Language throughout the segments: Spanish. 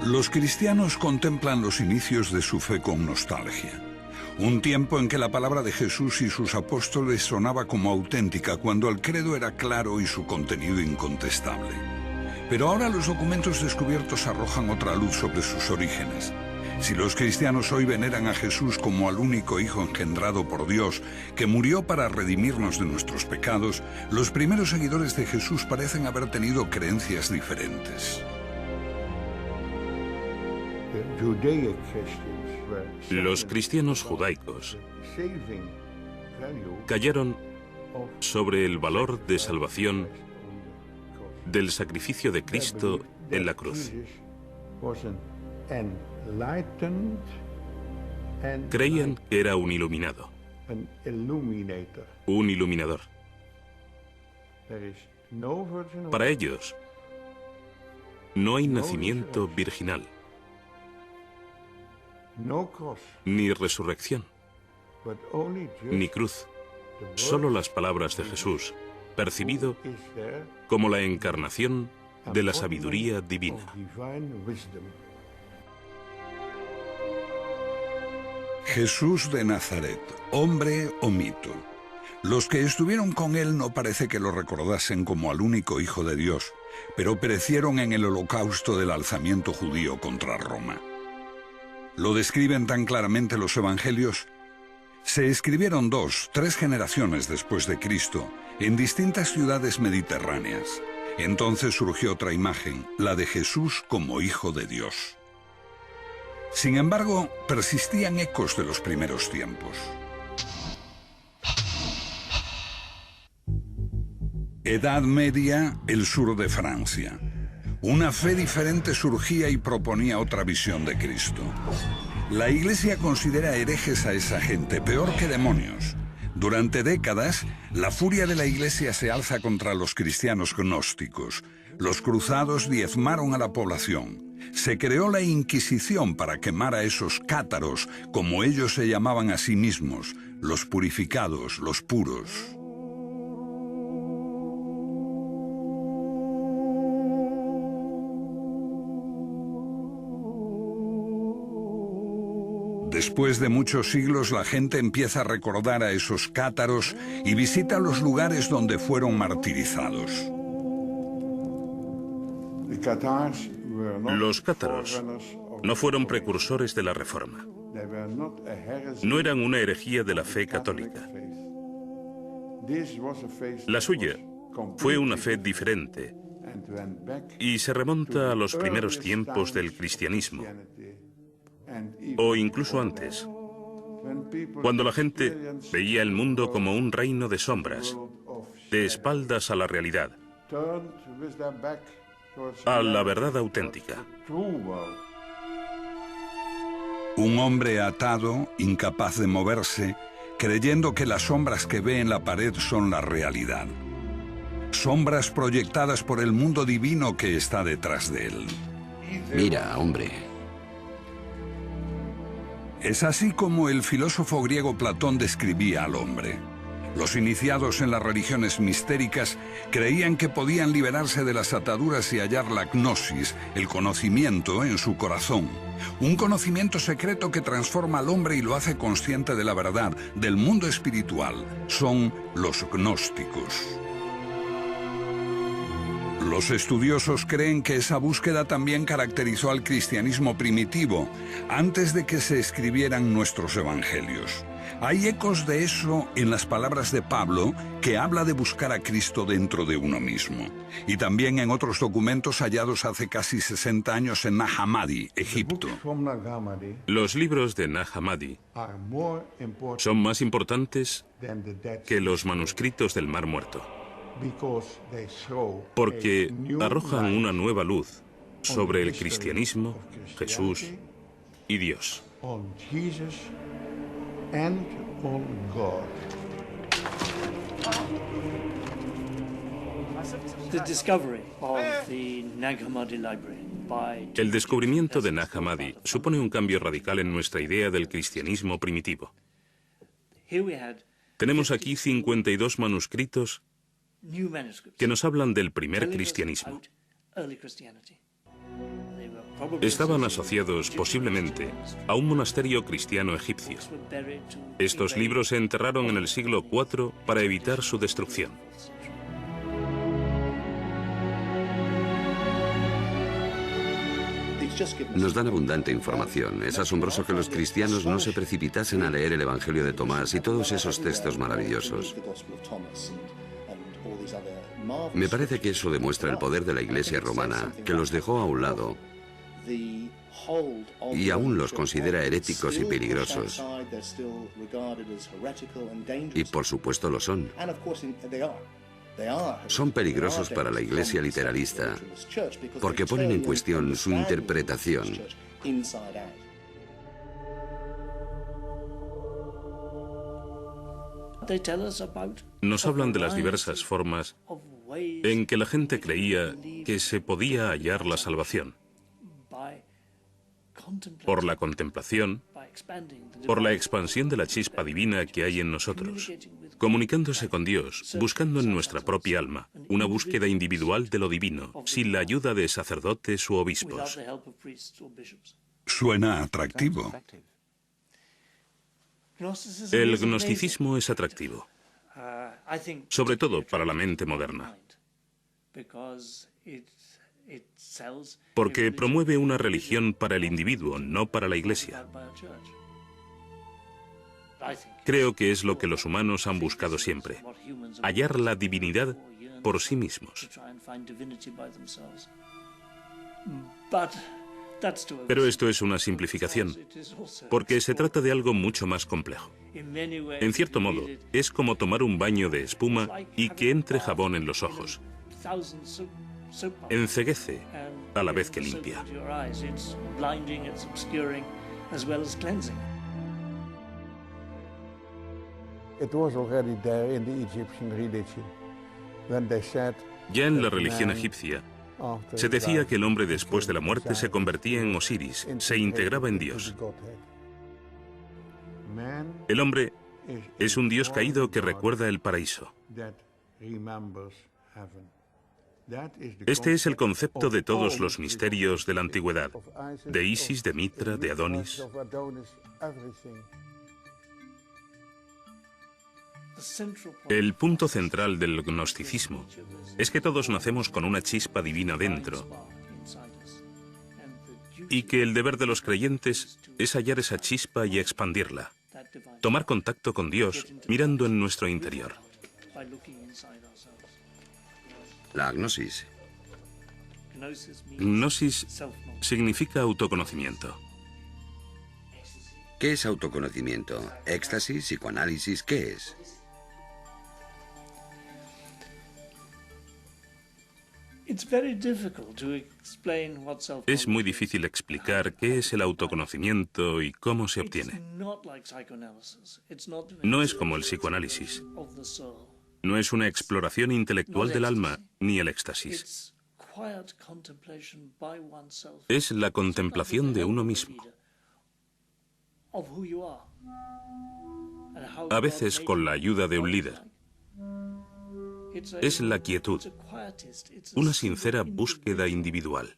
Los cristianos contemplan los inicios de su fe con nostalgia. Un tiempo en que la palabra de Jesús y sus apóstoles sonaba como auténtica, cuando el credo era claro y su contenido incontestable. Pero ahora los documentos descubiertos arrojan otra luz sobre sus orígenes. Si los cristianos hoy veneran a Jesús como al único Hijo engendrado por Dios, que murió para redimirnos de nuestros pecados, los primeros seguidores de Jesús parecen haber tenido creencias diferentes. Los cristianos judaicos cayeron sobre el valor de salvación del sacrificio de Cristo en la cruz. Creían que era un iluminado, un iluminador. Para ellos, no hay nacimiento virginal, ni resurrección, ni cruz, solo las palabras de Jesús, percibido como la encarnación de la sabiduría divina. Jesús de Nazaret, hombre o mito. Los que estuvieron con él no parece que lo recordasen como al único Hijo de Dios, pero perecieron en el holocausto del alzamiento judío contra Roma. ¿Lo describen tan claramente los evangelios? Se escribieron 2, 3 generaciones después de Cristo, en distintas ciudades mediterráneas. Entonces surgió otra imagen, la de Jesús como Hijo de Dios. Sin embargo, persistían ecos de los primeros tiempos. Edad Media, el sur de Francia. Una fe diferente surgía y proponía otra visión de Cristo. La Iglesia considera herejes a esa gente, peor que demonios. Durante décadas, la furia de la Iglesia se alza contra los cristianos gnósticos. Los cruzados diezmaron a la población. Se creó la Inquisición para quemar a esos cátaros, como ellos se llamaban a sí mismos, los purificados, los puros. Después de muchos siglos, la gente empieza a recordar a esos cátaros y visita los lugares donde fueron martirizados. Los cátaros no fueron precursores de la Reforma. No eran una herejía de la fe católica. La suya fue una fe diferente y se remonta a los primeros tiempos del cristianismo, o incluso antes, cuando la gente veía el mundo como un reino de sombras, de espaldas a la realidad, a la verdad auténtica. Un hombre atado, incapaz de moverse, creyendo que las sombras que ve en la pared son la realidad. Sombras proyectadas por el mundo divino que está detrás de él. Mira, hombre. Es así como el filósofo griego Platón describía al hombre. Los iniciados en las religiones mistéricas creían que podían liberarse de las ataduras y hallar la gnosis, el conocimiento, en su corazón. Un conocimiento secreto que transforma al hombre y lo hace consciente de la verdad, del mundo espiritual. Son los gnósticos. Los estudiosos creen que esa búsqueda también caracterizó al cristianismo primitivo, antes de que se escribieran nuestros evangelios. Hay ecos de eso en las palabras de Pablo, que habla de buscar a Cristo dentro de uno mismo. Y también en otros documentos hallados hace casi 60 años en Nag Hammadi, Egipto. Los libros de Nag Hammadi son más importantes que los manuscritos del Mar Muerto, porque arrojan una nueva luz sobre el cristianismo, Jesús y Dios. El descubrimiento de Nag Hammadi supone un cambio radical en nuestra idea del cristianismo primitivo. Tenemos aquí 52 manuscritos que nos hablan del primer cristianismo. Estaban asociados, posiblemente, a un monasterio cristiano egipcio. Estos libros se enterraron en el siglo IV para evitar su destrucción. Nos dan abundante información. Es asombroso que los cristianos no se precipitasen a leer el Evangelio de Tomás y todos esos textos maravillosos. Me parece que eso demuestra el poder de la Iglesia romana, que los dejó a un lado y aún los considera heréticos y peligrosos. Y por supuesto lo son. Son peligrosos para la Iglesia literalista porque ponen en cuestión su interpretación. Nos hablan de las diversas formas en que la gente creía que se podía hallar la salvación. Por la contemplación, por la expansión de la chispa divina que hay en nosotros, comunicándose con Dios, buscando en nuestra propia alma una búsqueda individual de lo divino, sin la ayuda de sacerdotes u obispos. Suena atractivo. El gnosticismo es atractivo, sobre todo para la mente moderna, porque promueve una religión para el individuo, no para la Iglesia. Creo que es lo que los humanos han buscado siempre, hallar la divinidad por sí mismos. Pero esto es una simplificación, porque se trata de algo mucho más complejo. En cierto modo, es como tomar un baño de espuma y que entre jabón en los ojos. Enceguece a la vez que limpia. Ya en la religión egipcia, se decía que el hombre después de la muerte se convertía en Osiris, se integraba en Dios. El hombre es un dios caído que recuerda el paraíso. Este es el concepto de todos los misterios de la antigüedad, de Isis, de Mitra, de Adonis. El punto central del gnosticismo es que todos nacemos con una chispa divina dentro y que el deber de los creyentes es hallar esa chispa y expandirla, tomar contacto con Dios mirando en nuestro interior. La agnosis. Gnosis significa autoconocimiento. ¿Qué es autoconocimiento? ¿Éxtasis? ¿Psicoanálisis? ¿Qué es? Es muy difícil explicar qué es el autoconocimiento y cómo se obtiene. No es como el psicoanálisis. No es una exploración intelectual del alma, ni el éxtasis. Es la contemplación de uno mismo. A veces con la ayuda de un líder. Es la quietud, una sincera búsqueda individual.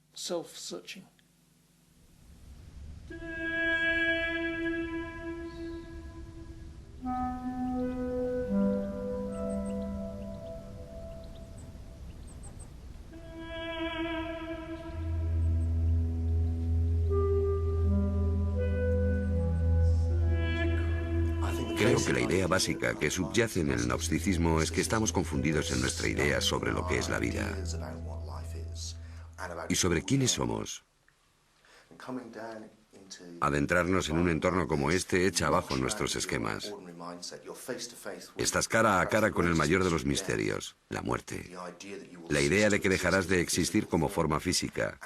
Creo que la idea básica que subyace en el gnosticismo es que estamos confundidos en nuestra idea sobre lo que es la vida y sobre quiénes somos. Adentrarnos en un entorno como este echa abajo nuestros esquemas. Estás cara a cara con el mayor de los misterios, la muerte. La idea de que dejarás de existir como forma física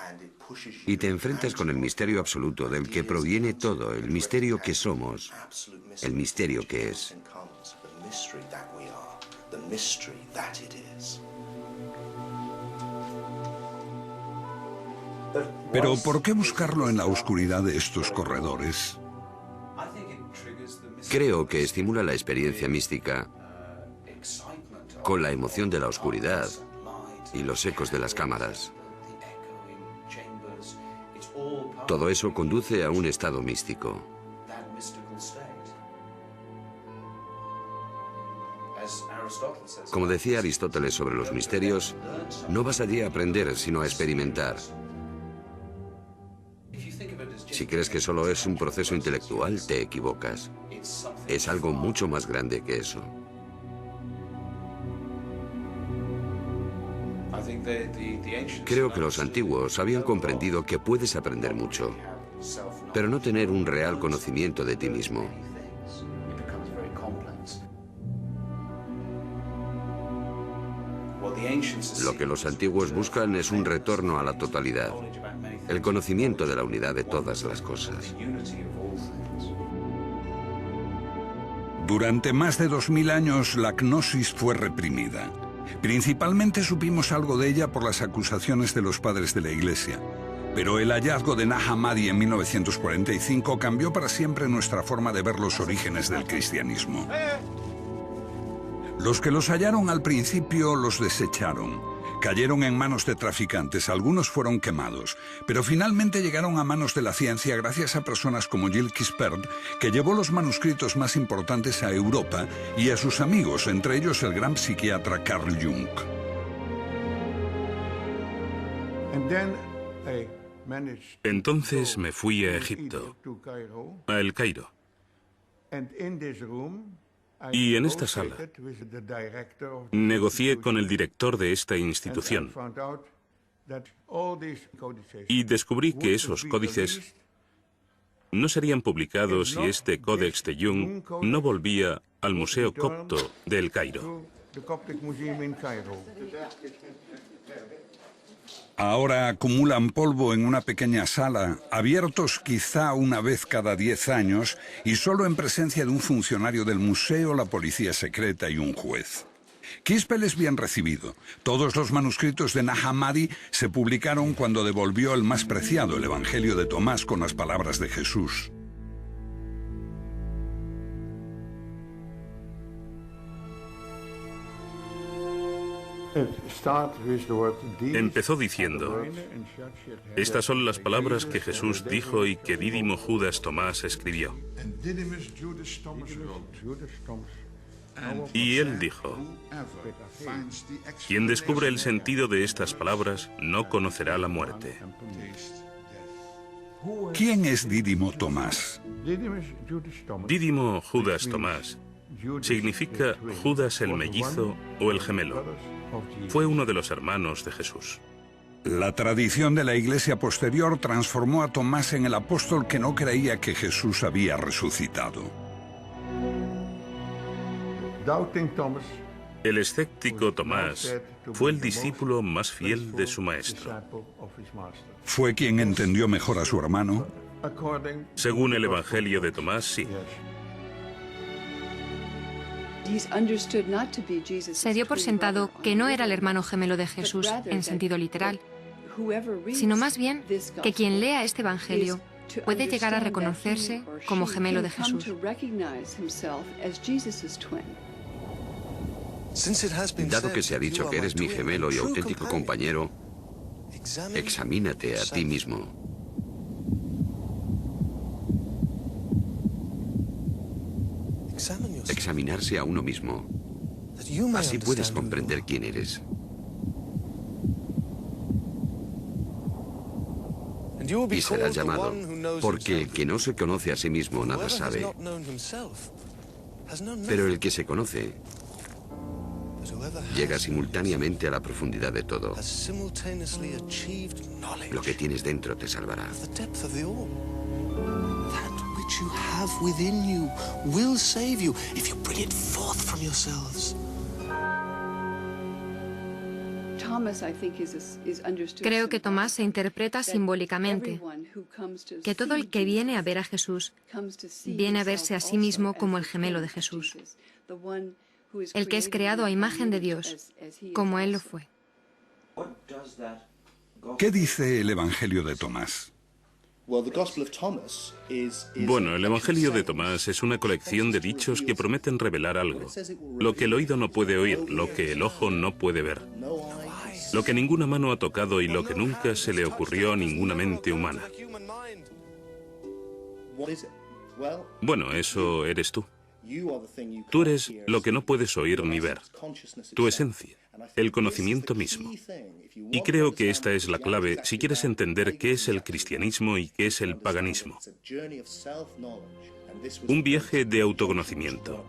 y te enfrentas con el misterio absoluto del que proviene todo, el misterio que somos, el misterio que es. Pero ¿por qué buscarlo en la oscuridad de estos corredores? Creo que estimula la experiencia mística con la emoción de la oscuridad y los ecos de las cámaras. Todo eso conduce a un estado místico. Como decía Aristóteles sobre los misterios, no vas allí a aprender, sino a experimentar. Si crees que solo es un proceso intelectual, te equivocas. Es algo mucho más grande que eso. Creo que los antiguos habían comprendido que puedes aprender mucho, pero no tener un real conocimiento de ti mismo. Lo que los antiguos buscan es un retorno a la totalidad, el conocimiento de la unidad de todas las cosas. Durante más de 2000 años la gnosis fue reprimida. Principalmente supimos algo de ella por las acusaciones de los padres de la Iglesia. Pero el hallazgo de Nag Hammadi en 1945 cambió para siempre nuestra forma de ver los orígenes del cristianismo. Los que los hallaron al principio los desecharon. Cayeron en manos de traficantes, algunos fueron quemados, pero finalmente llegaron a manos de la ciencia gracias a personas como Gilles Quispert, que llevó los manuscritos más importantes a Europa, y a sus amigos, entre ellos el gran psiquiatra Carl Jung. Entonces me fui a Egipto, a El Cairo. Y en esta sala negocié con el director de esta institución y descubrí que esos códices no serían publicados si este Códex de Jung no volvía al Museo Copto de El Cairo. Ahora acumulan polvo en una pequeña sala, abiertos quizá una vez cada 10 años y solo en presencia de un funcionario del museo, la policía secreta y un juez. Quispel es bien recibido. Todos los manuscritos de Nag Hammadi se publicaron cuando devolvió el más preciado, el Evangelio de Tomás, con las palabras de Jesús. Empezó diciendo: estas son las palabras que Jesús dijo y que Dídimo Judas Tomás escribió. Y él dijo: quien descubre el sentido de estas palabras no conocerá la muerte. ¿Quién es Dídimo Tomás? Dídimo Judas Tomás significa Judas el mellizo o el gemelo. Fue uno de los hermanos de Jesús. La tradición de la Iglesia posterior transformó a Tomás en el apóstol que no creía que Jesús había resucitado. El escéptico Tomás fue el discípulo más fiel de su maestro. ¿Fue quien entendió mejor a su hermano? Según el Evangelio de Tomás, sí. Se dio por sentado que no era el hermano gemelo de Jesús en sentido literal, sino más bien que quien lea este Evangelio puede llegar a reconocerse como gemelo de Jesús. Dado que se ha dicho que eres mi gemelo y auténtico compañero, examínate a ti mismo. Examinarse a uno mismo. Así puedes comprender quién eres. Y serás llamado, porque el que no se conoce a sí mismo nada sabe. Pero el que se conoce llega simultáneamente a la profundidad de todo. Lo que tienes dentro te salvará. You have within you will save you if you bring it forth from yourselves. Creo que Tomás se interpreta simbólicamente, que todo el que viene a ver a Jesús viene a verse a sí mismo como el gemelo de Jesús, el que es creado a imagen de Dios, como Él lo fue. ¿Qué dice el Evangelio de Tomás? Bueno, el Evangelio de Tomás es una colección de dichos que prometen revelar algo. Lo que el oído no puede oír, lo que el ojo no puede ver, lo que ninguna mano ha tocado y lo que nunca se le ocurrió a ninguna mente humana. Bueno, eso eres tú. Tú eres lo que no puedes oír ni ver, tu esencia, el conocimiento mismo. Y creo que esta es la clave si quieres entender qué es el cristianismo y qué es el paganismo. Un viaje de autoconocimiento.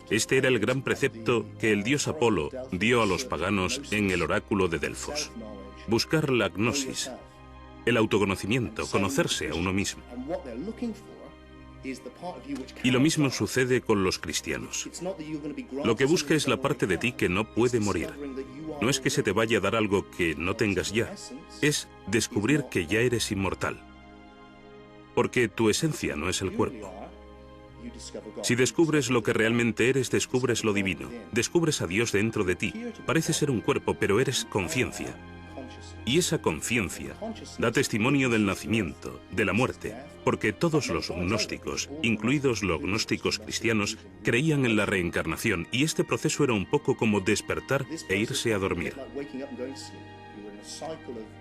Este era el gran precepto que el dios Apolo dio a los paganos en el oráculo de Delfos. Buscar la gnosis, el autoconocimiento, conocerse a uno mismo. Y lo mismo sucede con los cristianos. Lo que busca es la parte de ti que no puede morir. No es que se te vaya a dar algo que no tengas ya, es descubrir que ya eres inmortal. Porque tu esencia no es el cuerpo. Si descubres lo que realmente eres, descubres lo divino. Descubres a Dios dentro de ti. Parece ser un cuerpo, pero eres conciencia. Y esa conciencia da testimonio del nacimiento, de la muerte, porque todos los gnósticos, incluidos los gnósticos cristianos, creían en la reencarnación, y este proceso era un poco como despertar e irse a dormir.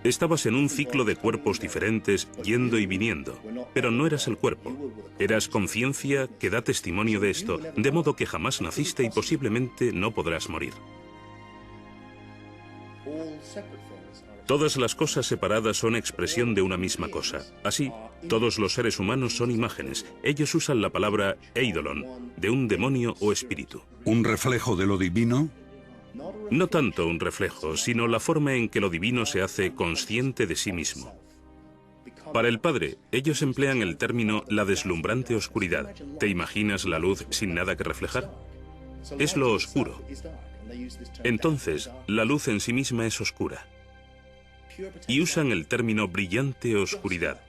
Estabas en un ciclo de cuerpos diferentes, yendo y viniendo, pero no eras el cuerpo. Eras conciencia que da testimonio de esto, de modo que jamás naciste y posiblemente no podrás morir. Todas las cosas separadas son expresión de una misma cosa. Así, todos los seres humanos son imágenes. Ellos usan la palabra eidolon, de un demonio o espíritu. ¿Un reflejo de lo divino? No tanto un reflejo, sino la forma en que lo divino se hace consciente de sí mismo. Para el Padre, ellos emplean el término la deslumbrante oscuridad. ¿Te imaginas la luz sin nada que reflejar? Es lo oscuro. Entonces, la luz en sí misma es oscura. Y usan el término brillante oscuridad.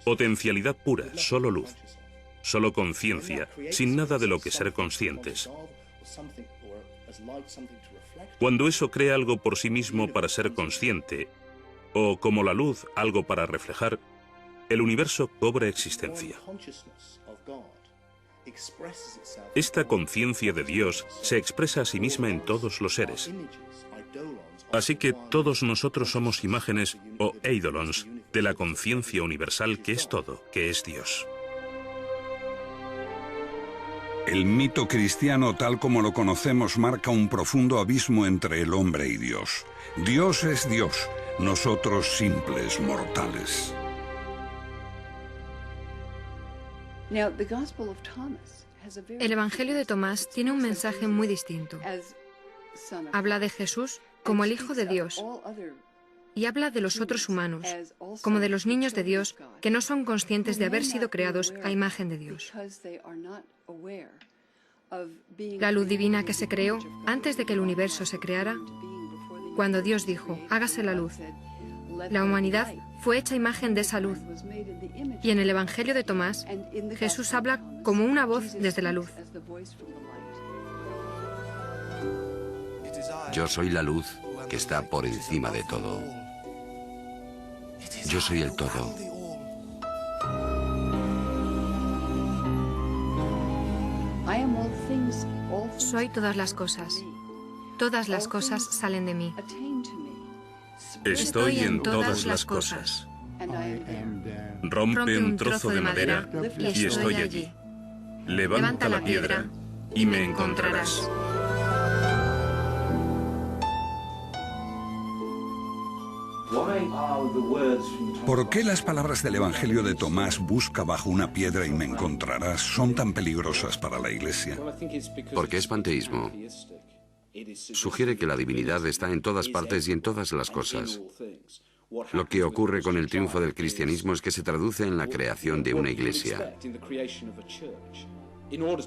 Potencialidad pura, solo luz. Solo conciencia, sin nada de lo que ser conscientes. Cuando eso crea algo por sí mismo para ser consciente, o como la luz, algo para reflejar, el universo cobra existencia. Esta conciencia de Dios se expresa a sí misma en todos los seres. Así que todos nosotros somos imágenes o eidolons de la conciencia universal que es todo, que es Dios. El mito cristiano tal como lo conocemos marca un profundo abismo entre el hombre y Dios. Dios es Dios, nosotros simples mortales. El Evangelio de Tomás tiene un mensaje muy distinto. Habla de Jesús como el Hijo de Dios y habla de los otros humanos, como de los niños de Dios que no son conscientes de haber sido creados a imagen de Dios. La luz divina que se creó antes de que el universo se creara, cuando Dios dijo, hágase la luz, la humanidad fue hecha imagen de esa luz. Y en el Evangelio de Tomás, Jesús habla como una voz desde la luz. Yo soy la luz que está por encima de todo. Yo soy el todo. Soy todas las cosas. Todas las cosas salen de mí. Estoy en todas las cosas. Rompe un trozo de madera y estoy allí. Levanta la piedra y me encontrarás. ¿Por qué las palabras del Evangelio de Tomás, busca bajo una piedra y me encontrarás, son tan peligrosas para la Iglesia? Porque es panteísmo. Sugiere que la divinidad está en todas partes y en todas las cosas. Lo que ocurre con el triunfo del cristianismo es que se traduce en la creación de una iglesia.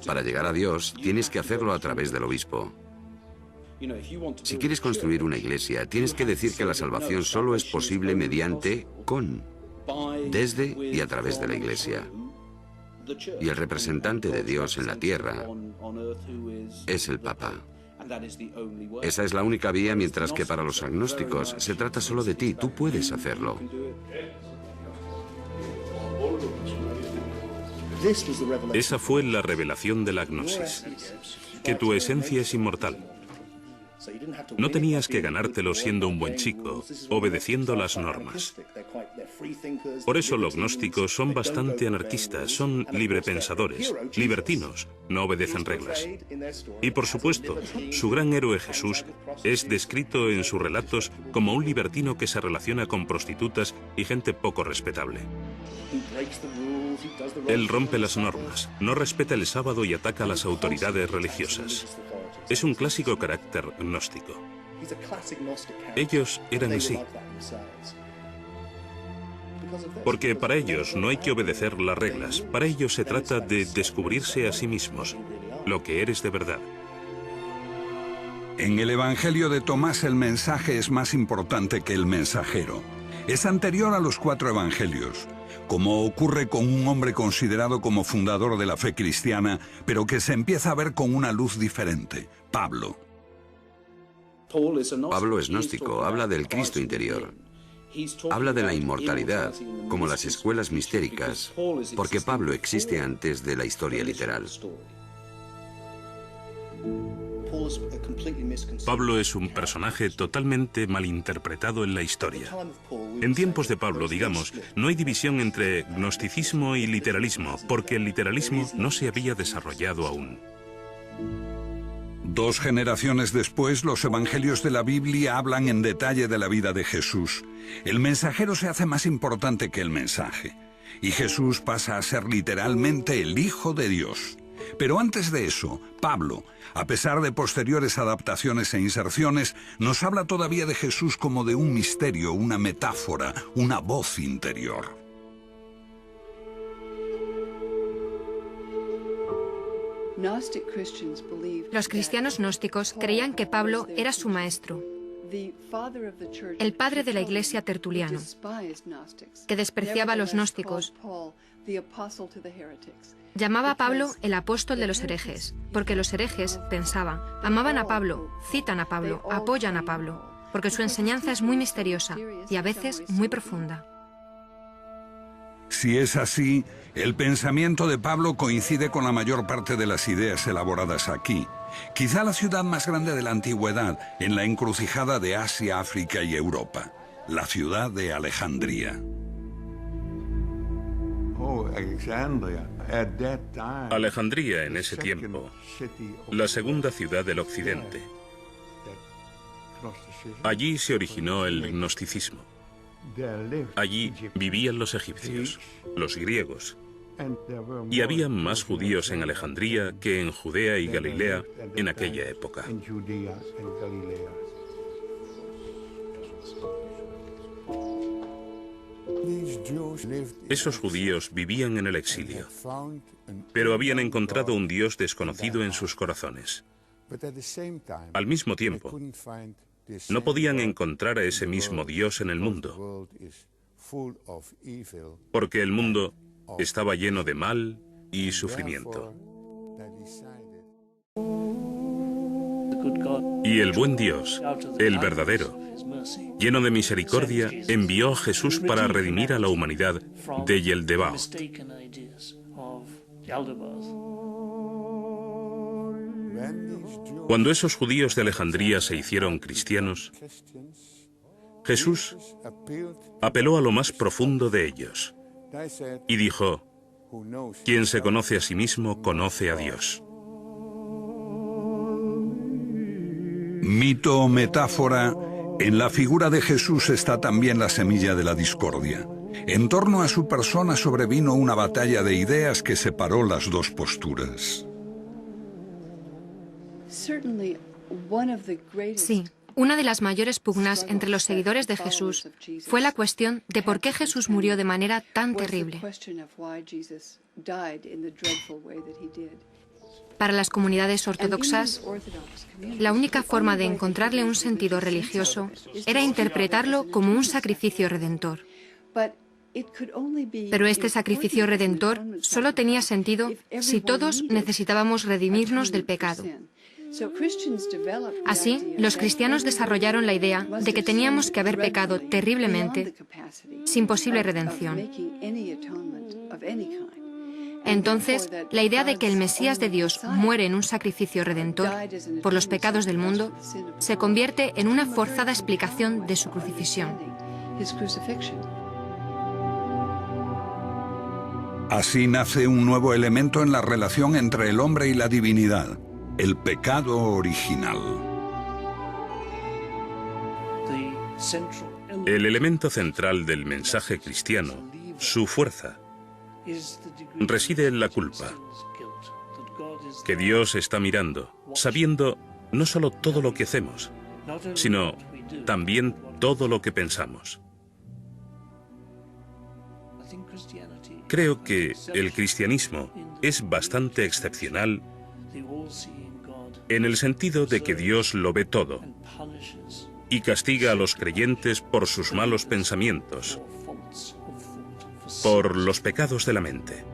Para llegar a Dios, tienes que hacerlo a través del obispo. Si quieres construir una iglesia, tienes que decir que la salvación solo es posible mediante, desde y a través de la iglesia. Y el representante de Dios en la tierra es el Papa. Esa es la única vía, mientras que para los agnósticos se trata solo de ti, tú puedes hacerlo. Esa fue la revelación de la gnosis, que tu esencia es inmortal. No tenías que ganártelo siendo un buen chico, obedeciendo las normas. Por eso los gnósticos son bastante anarquistas, son librepensadores, libertinos, no obedecen reglas. Y por supuesto, su gran héroe Jesús es descrito en sus relatos como un libertino que se relaciona con prostitutas y gente poco respetable. Él rompe las normas, no respeta el sábado y ataca a las autoridades religiosas. Es un clásico carácter gnóstico. Ellos eran así. Porque para ellos no hay que obedecer las reglas. Para ellos se trata de descubrirse a sí mismos, lo que eres de verdad. En el Evangelio de Tomás el mensaje es más importante que el mensajero. Es anterior a los 4 evangelios, como ocurre con un hombre considerado como fundador de la fe cristiana, pero que se empieza a ver con una luz diferente, Pablo. Pablo es gnóstico, habla del Cristo interior. Habla de la inmortalidad, como las escuelas mistéricas, porque Pablo existe antes de la historia literal. Pablo es un personaje totalmente malinterpretado en la historia. En tiempos de Pablo, digamos, no hay división entre gnosticismo y literalismo, porque el literalismo no se había desarrollado aún. 2 generaciones después, los evangelios de la Biblia hablan en detalle de la vida de Jesús. El mensajero se hace más importante que el mensaje, y Jesús pasa a ser literalmente el Hijo de Dios. Pero antes de eso, Pablo, a pesar de posteriores adaptaciones e inserciones, nos habla todavía de Jesús como de un misterio, una metáfora, una voz interior. Los cristianos gnósticos creían que Pablo era su maestro, el padre de la Iglesia Tertuliano, que despreciaba a los gnósticos. Llamaba a Pablo el apóstol de los herejes, porque los herejes pensaban, amaban a Pablo, citan a Pablo, apoyan a Pablo, porque su enseñanza es muy misteriosa y a veces muy profunda. Si es así, el pensamiento de Pablo coincide con la mayor parte de las ideas elaboradas aquí. Quizá la ciudad más grande de la antigüedad, en la encrucijada de Asia, África y Europa, la ciudad de Alejandría. Alejandría en ese tiempo, la segunda ciudad del occidente. Allí se originó el gnosticismo. Allí vivían los egipcios, los griegos, y había más judíos en Alejandría que en Judea y Galilea en aquella época. Esos judíos vivían en el exilio, pero habían encontrado un Dios desconocido en sus corazones. Al mismo tiempo, no podían encontrar a ese mismo Dios en el mundo, porque el mundo estaba lleno de mal y sufrimiento. Y el buen Dios, el verdadero, lleno de misericordia, envió a Jesús para redimir a la humanidad de Yeldebaoth. Cuando esos judíos de Alejandría se hicieron cristianos, Jesús apeló a lo más profundo de ellos y dijo: quien se conoce a sí mismo conoce a Dios. Mito o metáfora, en la figura de Jesús está también la semilla de la discordia. En torno a su persona sobrevino una batalla de ideas que separó las 2 posturas. Sí, una de las mayores pugnas entre los seguidores de Jesús fue la cuestión de por qué Jesús murió de manera tan terrible. Para las comunidades ortodoxas, la única forma de encontrarle un sentido religioso era interpretarlo como un sacrificio redentor. Pero este sacrificio redentor solo tenía sentido si todos necesitábamos redimirnos del pecado. Así, los cristianos desarrollaron la idea de que teníamos que haber pecado terriblemente sin posible redención. Entonces, la idea de que el Mesías de Dios muere en un sacrificio redentor por los pecados del mundo se convierte en una forzada explicación de su crucifixión. Así nace un nuevo elemento en la relación entre el hombre y la divinidad, el pecado original. El elemento central del mensaje cristiano, su fuerza, reside en la culpa, que Dios está mirando, sabiendo no solo todo lo que hacemos, sino también todo lo que pensamos. Creo que el cristianismo es bastante excepcional en el sentido de que Dios lo ve todo y castiga a los creyentes por sus malos pensamientos, por los pecados de la mente.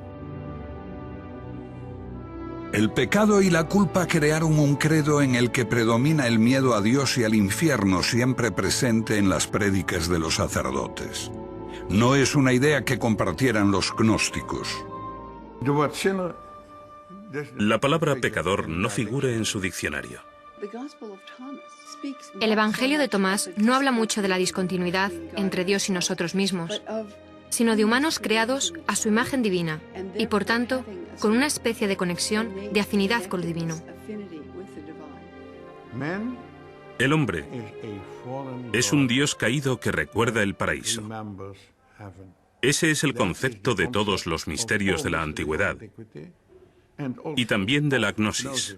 El pecado y la culpa crearon un credo en el que predomina el miedo a Dios y al infierno, siempre presente en las prédicas de los sacerdotes. No es una idea que compartieran los gnósticos. La palabra pecador no figura en su diccionario. El Evangelio de Tomás no habla mucho de la discontinuidad entre Dios y nosotros mismos, sino de humanos creados a su imagen divina y, por tanto, con una especie de conexión, de afinidad con lo divino. El hombre es un Dios caído que recuerda el paraíso. Ese es el concepto de todos los misterios de la antigüedad y también de la gnosis.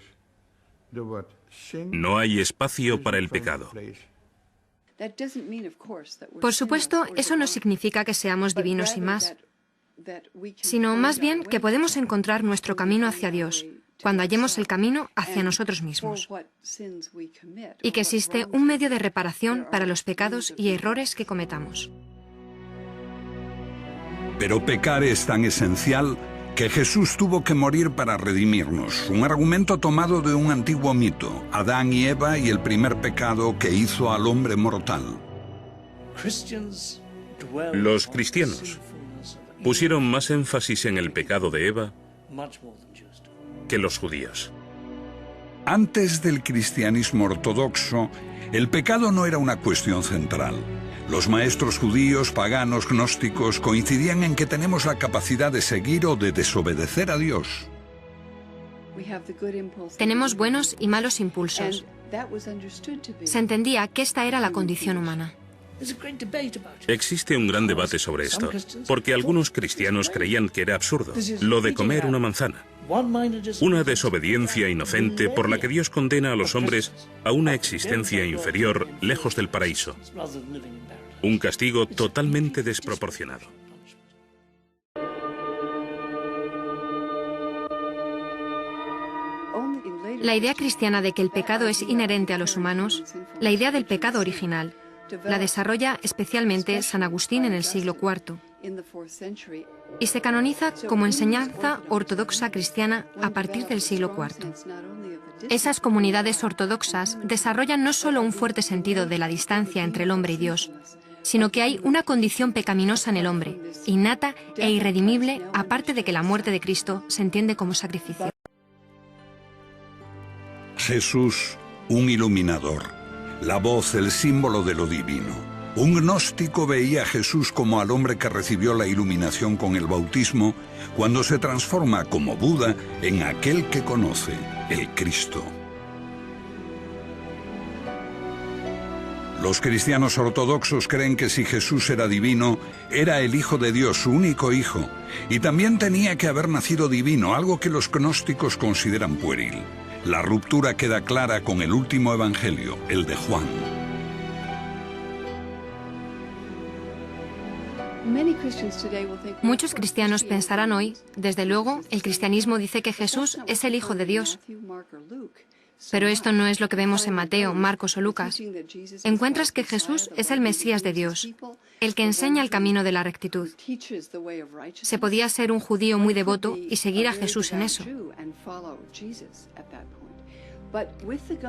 No hay espacio para el pecado. Por supuesto, eso no significa que seamos divinos y más, sino más bien que podemos encontrar nuestro camino hacia Dios cuando hallemos el camino hacia nosotros mismos, y que existe un medio de reparación para los pecados y errores que cometamos. Pero pecar es tan esencial que Jesús tuvo que morir para redimirnos, un argumento tomado de un antiguo mito, Adán y Eva y el primer pecado que hizo al hombre mortal. Los cristianos pusieron más énfasis en el pecado de Eva que los judíos. Antes del cristianismo ortodoxo, el pecado no era una cuestión central. Los maestros judíos, paganos, gnósticos coincidían en que tenemos la capacidad de seguir o de desobedecer a Dios. Tenemos buenos y malos impulsos. Se entendía que esta era la condición humana. Existe un gran debate sobre esto, porque algunos cristianos creían que era absurdo, lo de comer una manzana. Una desobediencia inocente por la que Dios condena a los hombres a una existencia inferior, lejos del paraíso. Un castigo totalmente desproporcionado. La idea cristiana de que el pecado es inherente a los humanos, la idea del pecado original, la desarrolla especialmente San Agustín en el siglo IV y se canoniza como enseñanza ortodoxa cristiana a partir del siglo IV. Esas comunidades ortodoxas desarrollan no solo un fuerte sentido de la distancia entre el hombre y Dios, sino que hay una condición pecaminosa en el hombre, innata e irredimible, aparte de que la muerte de Cristo se entiende como sacrificio. Jesús, un iluminador, la voz, el símbolo de lo divino. Un gnóstico veía a Jesús como al hombre que recibió la iluminación con el bautismo cuando se transforma como Buda en aquel que conoce, el Cristo. Los cristianos ortodoxos creen que si Jesús era divino, era el Hijo de Dios, su único Hijo, y también tenía que haber nacido divino, algo que los gnósticos consideran pueril. La ruptura queda clara con el último evangelio, el de Juan. Muchos cristianos pensarán hoy, desde luego, el cristianismo dice que Jesús es el Hijo de Dios. Pero esto no es lo que vemos en Mateo, Marcos o Lucas. Encuentras que Jesús es el Mesías de Dios, el que enseña el camino de la rectitud. Se podía ser un judío muy devoto y seguir a Jesús en eso.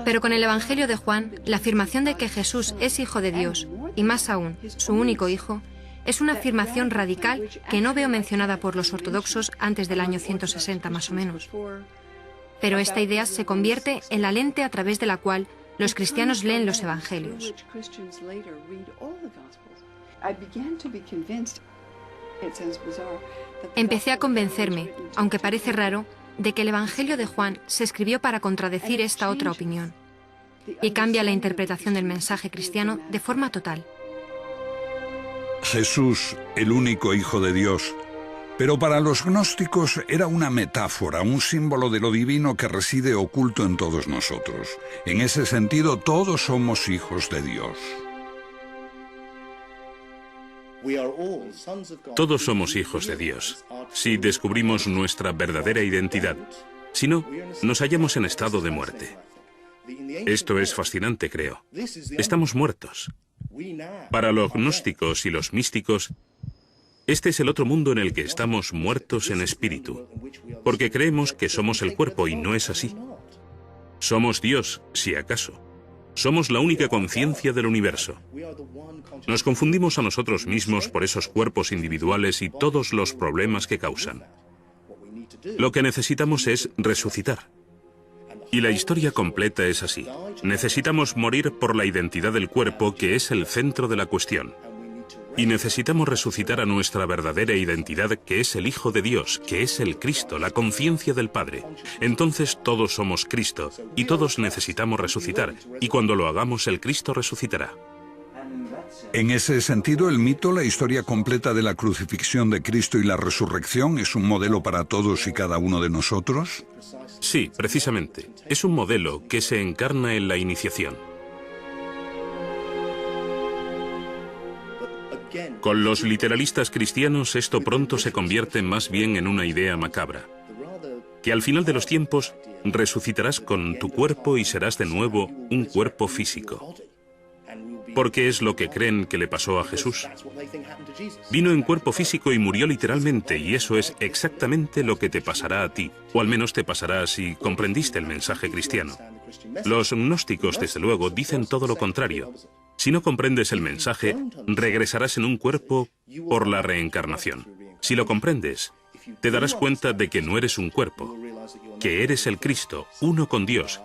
Pero con el Evangelio de Juan, la afirmación de que Jesús es Hijo de Dios, y más aún, su único Hijo, Es una afirmación radical que no veo mencionada por los ortodoxos antes del año 160 más o menos. Pero esta idea se convierte en la lente a través de la cual los cristianos leen los evangelios. Empecé a convencerme, aunque parece raro, de que el Evangelio de Juan se escribió para contradecir esta otra opinión, y cambia la interpretación del mensaje cristiano de forma total. Jesús, el único Hijo de Dios, pero para los gnósticos era una metáfora, un símbolo de lo divino que reside oculto en todos nosotros. En ese sentido, todos somos hijos de Dios. Todos somos hijos de Dios, si descubrimos nuestra verdadera identidad. Si no, nos hallamos en estado de muerte. Esto es fascinante, creo. Estamos muertos. Para los gnósticos y los místicos, este es el otro mundo en el que estamos muertos en espíritu, porque creemos que somos el cuerpo y no es así. Somos Dios, si acaso. Somos la única conciencia del universo. Nos confundimos a nosotros mismos por esos cuerpos individuales y todos los problemas que causan. Lo que necesitamos es resucitar. Y la historia completa es así. Necesitamos morir por la identidad del cuerpo, que es el centro de la cuestión. Y necesitamos resucitar a nuestra verdadera identidad, que es el Hijo de Dios, que es el Cristo, la conciencia del Padre. Entonces todos somos Cristo, y todos necesitamos resucitar, y cuando lo hagamos el Cristo resucitará. En ese sentido, el mito, la historia completa de la crucifixión de Cristo y la resurrección, ¿es un modelo para todos y cada uno de nosotros? Sí, precisamente. Es un modelo que se encarna en la iniciación. Con los literalistas cristianos esto pronto se convierte más bien en una idea macabra, que al final de los tiempos resucitarás con tu cuerpo y serás de nuevo un cuerpo físico. Porque es lo que creen que le pasó a Jesús. Vino en cuerpo físico y murió literalmente, y eso es exactamente lo que te pasará a ti, o al menos te pasará si comprendiste el mensaje cristiano. Los gnósticos, desde luego, dicen todo lo contrario. Si no comprendes el mensaje, regresarás en un cuerpo por la reencarnación. Si lo comprendes, te darás cuenta de que no eres un cuerpo, que eres el Cristo, uno con Dios,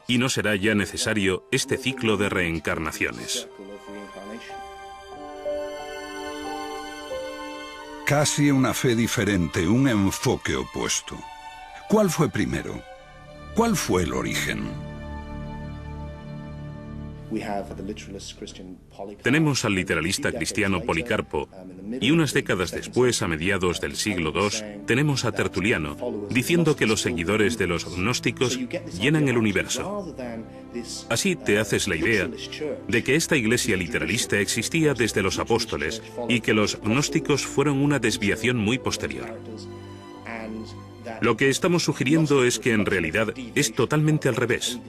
y no será ya necesario este ciclo de reencarnaciones. Casi una fe diferente, un enfoque opuesto. ¿Cuál fue primero? ¿Cuál fue el origen? Tenemos al literalista cristiano Policarpo, y unas décadas después, a mediados del siglo II, tenemos a Tertuliano, diciendo que los seguidores de los gnósticos llenan el universo. Así te haces la idea de que esta iglesia literalista existía desde los apóstoles y que los gnósticos fueron una desviación muy posterior. Lo que estamos sugiriendo es que en realidad es totalmente al revés.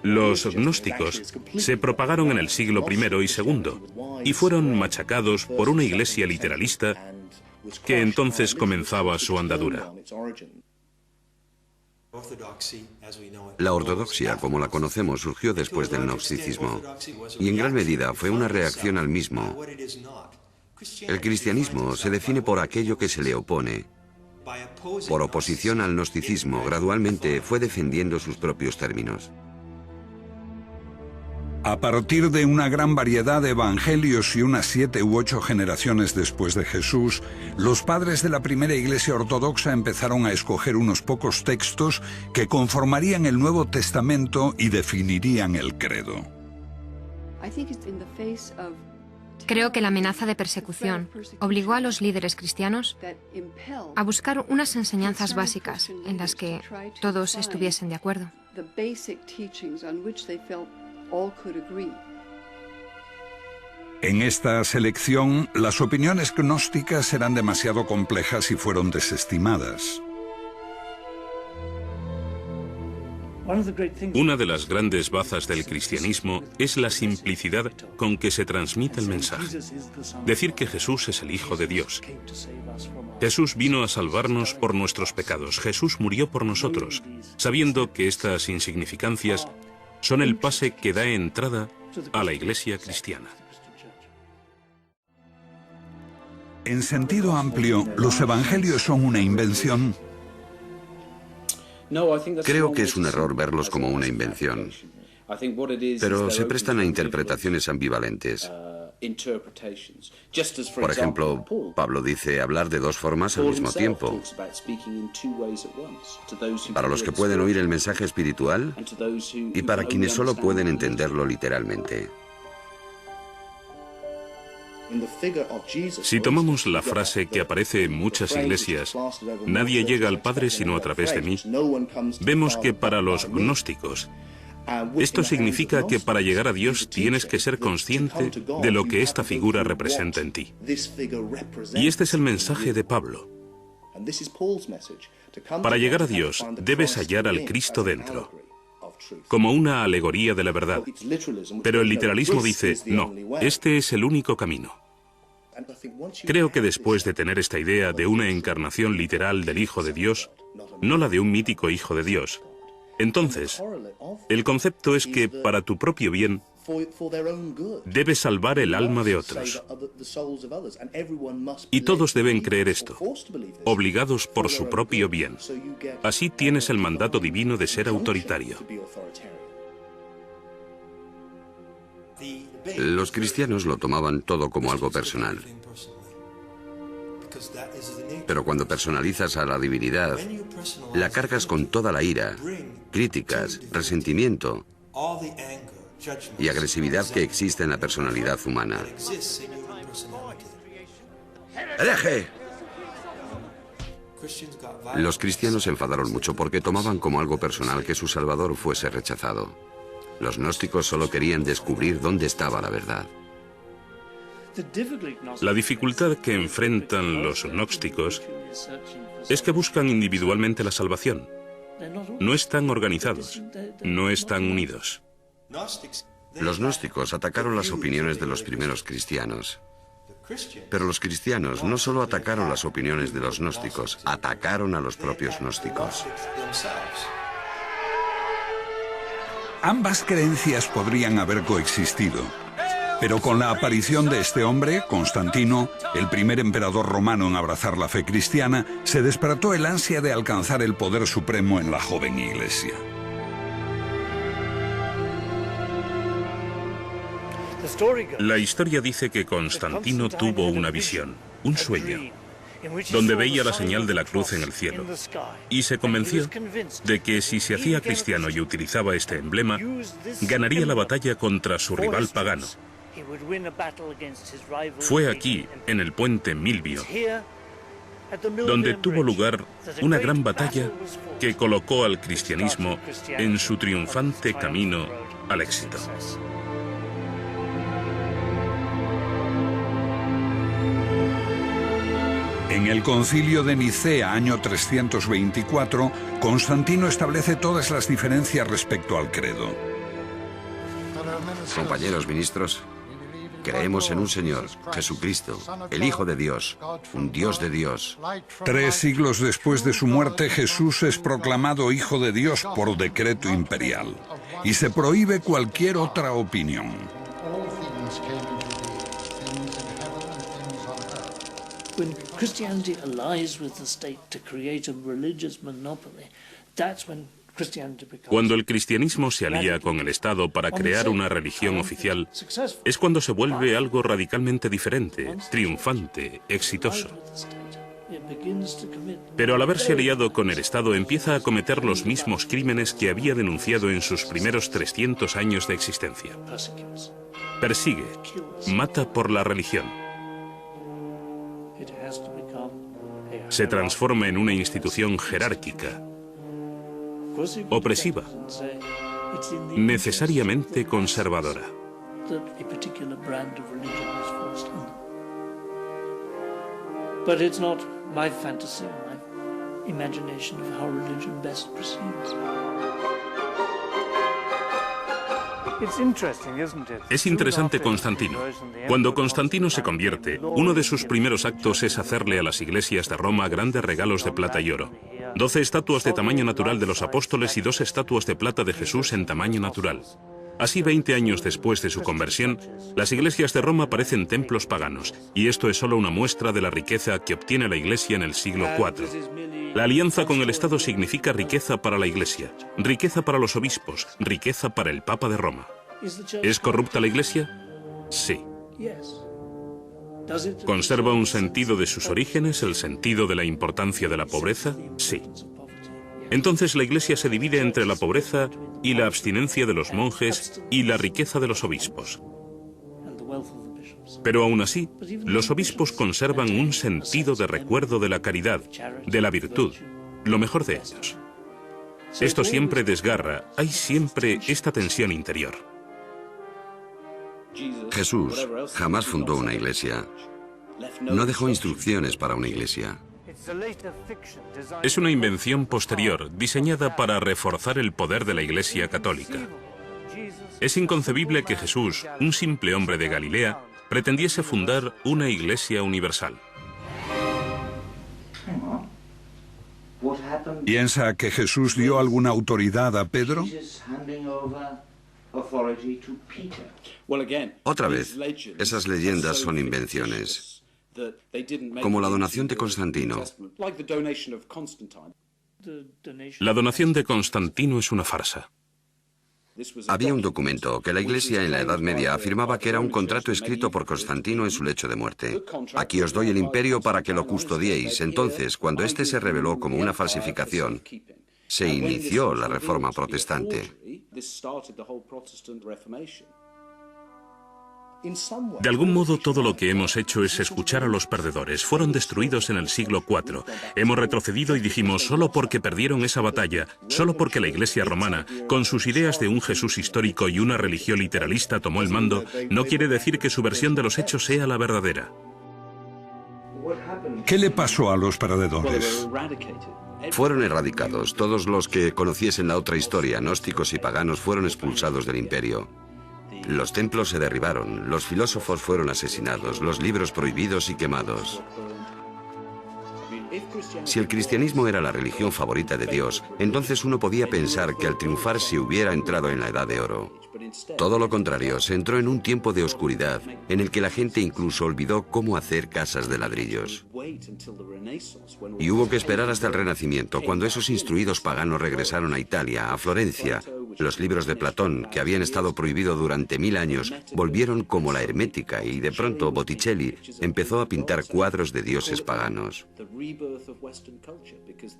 Los gnósticos se propagaron en el siglo I y II y fueron machacados por una iglesia literalista que entonces comenzaba su andadura. La ortodoxia, como la conocemos, surgió después del gnosticismo y en gran medida fue una reacción al mismo. El cristianismo se define por aquello que se le opone. Por oposición al gnosticismo, gradualmente fue defendiendo sus propios términos. A partir de una gran variedad de evangelios y unas 7 u 8 generaciones después de Jesús, los padres de la primera iglesia ortodoxa empezaron a escoger unos pocos textos que conformarían el Nuevo Testamento y definirían el credo. Creo que la amenaza de persecución obligó a los líderes cristianos a buscar unas enseñanzas básicas en las que todos estuviesen de acuerdo. En esta selección, las opiniones gnósticas eran demasiado complejas y fueron desestimadas. Una de las grandes bazas del cristianismo es la simplicidad con que se transmite el mensaje. Decir que Jesús es el Hijo de Dios. Jesús vino a salvarnos por nuestros pecados. Jesús murió por nosotros, sabiendo que estas insignificancias son el pase que da entrada a la iglesia cristiana. En sentido amplio, ¿los evangelios son una invención? Creo que es un error verlos como una invención, pero se prestan a interpretaciones ambivalentes. Por ejemplo, Pablo dice hablar de dos formas al mismo tiempo. Para los que pueden oír el mensaje espiritual y para quienes solo pueden entenderlo literalmente. Si tomamos la frase que aparece en muchas iglesias, nadie llega al Padre sino a través de mí, vemos que para los gnósticos, esto significa que para llegar a Dios tienes que ser consciente de lo que esta figura representa en ti. Y este es el mensaje de Pablo. Para llegar a Dios debes hallar al Cristo dentro, como una alegoría de la verdad. Pero el literalismo dice, no, este es el único camino. Creo que después de tener esta idea de una encarnación literal del Hijo de Dios, no la de un mítico Hijo de Dios, entonces, el concepto es que para tu propio bien, debes salvar el alma de otros. Y todos deben creer esto, obligados por su propio bien. Así tienes el mandato divino de ser autoritario. Los cristianos lo tomaban todo como algo personal. Pero cuando personalizas a la divinidad, la cargas con toda la ira, críticas, resentimiento y agresividad que existe en la personalidad humana. ¡Hereje! Los cristianos se enfadaron mucho porque tomaban como algo personal que su Salvador fuese rechazado. Los gnósticos solo querían descubrir dónde estaba la verdad. La dificultad que enfrentan los gnósticos es que buscan individualmente la salvación. No están organizados, no están unidos. Los gnósticos atacaron las opiniones de los primeros cristianos. Pero los cristianos no solo atacaron las opiniones de los gnósticos, atacaron a los propios gnósticos. Ambas creencias podrían haber coexistido. Pero con la aparición de este hombre, Constantino, el primer emperador romano en abrazar la fe cristiana, se despertó el ansia de alcanzar el poder supremo en la joven iglesia. La historia dice que Constantino tuvo una visión, un sueño, donde veía la señal de la cruz en el cielo, y se convenció de que si se hacía cristiano y utilizaba este emblema, ganaría la batalla contra su rival pagano. Fue aquí, en el puente Milvio, donde tuvo lugar una gran batalla que colocó al cristianismo en su triunfante camino al éxito. En el Concilio de Nicea, año 324, Constantino establece todas las diferencias respecto al credo. Compañeros ministros, creemos en un Señor, Jesucristo, el Hijo de Dios, un Dios de Dios. 3 siglos después de su muerte, Jesús es proclamado Hijo de Dios por decreto imperial, y se prohíbe cualquier otra opinión. When Christianity allies with the state to create a religious monopoly, that's when Christianity becomes... Cuando el cristianismo se alía con el Estado para crear una religión oficial, es cuando se vuelve algo radicalmente diferente, triunfante, exitoso. Pero al haberse aliado con el Estado empieza a cometer los mismos crímenes que había denunciado en sus primeros 300 años de existencia. Persigue, mata por la religión. Se transforma en una institución jerárquica, opresiva, necesariamente conservadora. But it's not my fantasy, my imagination of how religion best proceeds. Es interesante Constantino. Cuando Constantino se convierte, uno de sus primeros actos es hacerle a las iglesias de Roma grandes regalos de plata y oro. 12 estatuas de tamaño natural de los apóstoles y 2 estatuas de plata de Jesús en tamaño natural. Así, 20 años después de su conversión, las iglesias de Roma parecen templos paganos, y esto es solo una muestra de la riqueza que obtiene la Iglesia en el siglo IV. La alianza con el Estado significa riqueza para la Iglesia, riqueza para los obispos, riqueza para el Papa de Roma. ¿Es corrupta la Iglesia? Sí. ¿Conserva un sentido de sus orígenes, el sentido de la importancia de la pobreza? Sí. Entonces la Iglesia se divide entre la pobreza y la abstinencia de los monjes y la riqueza de los obispos. Pero aún así, los obispos conservan un sentido de recuerdo de la caridad, de la virtud, lo mejor de ellos. Esto siempre desgarra, hay siempre esta tensión interior. Jesús jamás fundó una iglesia. No dejó instrucciones para una iglesia. Es una invención posterior, diseñada para reforzar el poder de la Iglesia católica. Es inconcebible que Jesús, un simple hombre de Galilea, pretendiese fundar una iglesia universal. ¿Piensa que Jesús dio alguna autoridad a Pedro? Otra vez, esas leyendas son invenciones, como la donación de Constantino. La donación de Constantino es una farsa. Había un documento que la Iglesia en la Edad Media afirmaba que era un contrato escrito por Constantino en su lecho de muerte. Aquí os doy el imperio para que lo custodiéis. Entonces, cuando este se reveló como una falsificación, se inició la Reforma Protestante. De algún modo, todo lo que hemos hecho es escuchar a los perdedores. Fueron destruidos en el siglo IV. Hemos retrocedido y dijimos, solo porque perdieron esa batalla, solo porque la Iglesia romana, con sus ideas de un Jesús histórico y una religión literalista, tomó el mando, no quiere decir que su versión de los hechos sea la verdadera. ¿Qué le pasó a los perdedores? Fueron erradicados. Todos los que conociesen la otra historia, gnósticos y paganos, fueron expulsados del imperio. Los templos se derribaron, los filósofos fueron asesinados, los libros prohibidos y quemados. Si el cristianismo era la religión favorita de Dios, entonces uno podía pensar que al triunfar se hubiera entrado en la Edad de Oro. Todo lo contrario, se entró en un tiempo de oscuridad, en el que la gente incluso olvidó cómo hacer casas de ladrillos. Y hubo que esperar hasta el Renacimiento, cuando esos instruidos paganos regresaron a Italia, a Florencia. Los libros de Platón, que habían estado prohibidos durante 1000 años, volvieron como la hermética y de pronto Botticelli empezó a pintar cuadros de dioses paganos.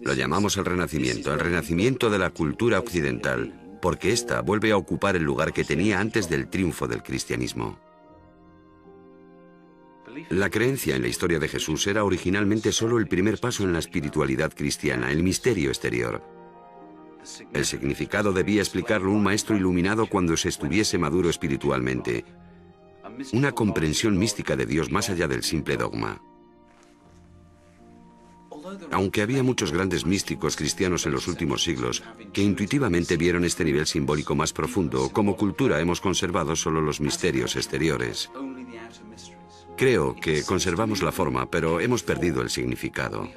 Lo llamamos el renacimiento de la cultura occidental, porque ésta vuelve a ocupar el lugar que tenía antes del triunfo del cristianismo. La creencia en la historia de Jesús era originalmente solo el primer paso en la espiritualidad cristiana, el misterio exterior. El significado debía explicarlo un maestro iluminado cuando se estuviese maduro espiritualmente. Una comprensión mística de Dios más allá del simple dogma. Aunque había muchos grandes místicos cristianos en los últimos siglos que intuitivamente vieron este nivel simbólico más profundo, como cultura hemos conservado solo los misterios exteriores. Creo que conservamos la forma, pero hemos perdido el significado.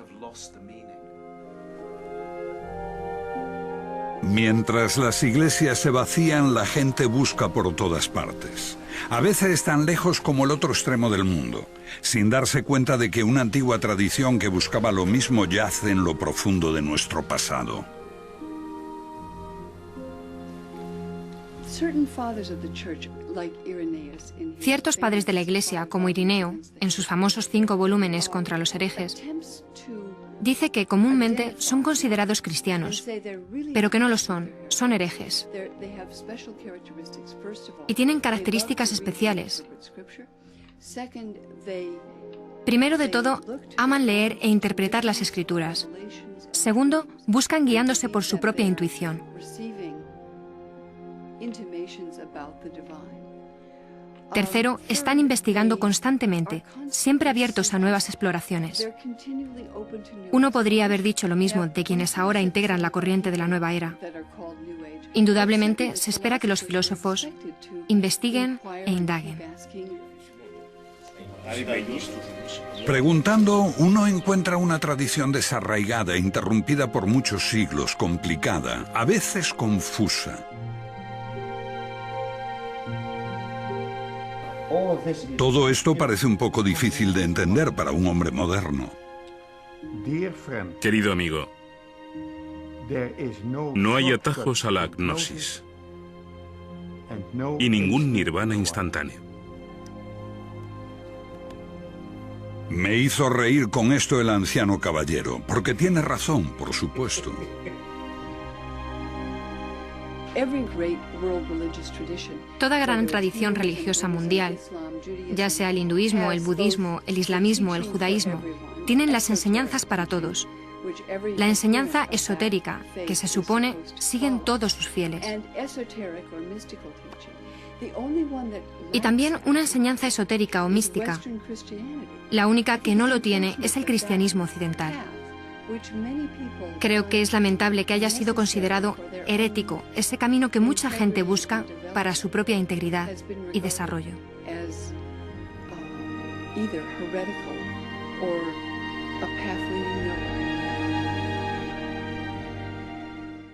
Mientras las iglesias se vacían, la gente busca por todas partes. A veces tan lejos como el otro extremo del mundo, sin darse cuenta de que una antigua tradición que buscaba lo mismo yace en lo profundo de nuestro pasado. Ciertos padres de la Iglesia, como Irineo, en sus famosos 5 volúmenes contra los herejes, dice que comúnmente son considerados cristianos, pero que no lo son, son herejes. Y tienen características especiales. Primero de todo, aman leer e interpretar las Escrituras. Segundo, buscan guiándose por su propia intuición. Tercero, están investigando constantemente, siempre abiertos a nuevas exploraciones. Uno podría haber dicho lo mismo de quienes ahora integran la corriente de la nueva era. Indudablemente, se espera que los filósofos investiguen e indaguen. Preguntando, uno encuentra una tradición desarraigada, interrumpida por muchos siglos, complicada, a veces confusa. Todo esto parece un poco difícil de entender para un hombre moderno. Querido amigo, no hay atajos a la agnosis y ningún nirvana instantáneo. Me hizo reír con esto el anciano caballero, porque tiene razón, por supuesto. Toda gran tradición religiosa mundial, ya sea el hinduismo, el budismo, el islamismo, el judaísmo, tienen las enseñanzas para todos. La enseñanza esotérica, que se supone siguen todos sus fieles. Y también una enseñanza esotérica o mística. La única que no lo tiene es el cristianismo occidental. Creo que es lamentable que haya sido considerado herético ese camino que mucha gente busca para su propia integridad y desarrollo. Either heretical or a path leading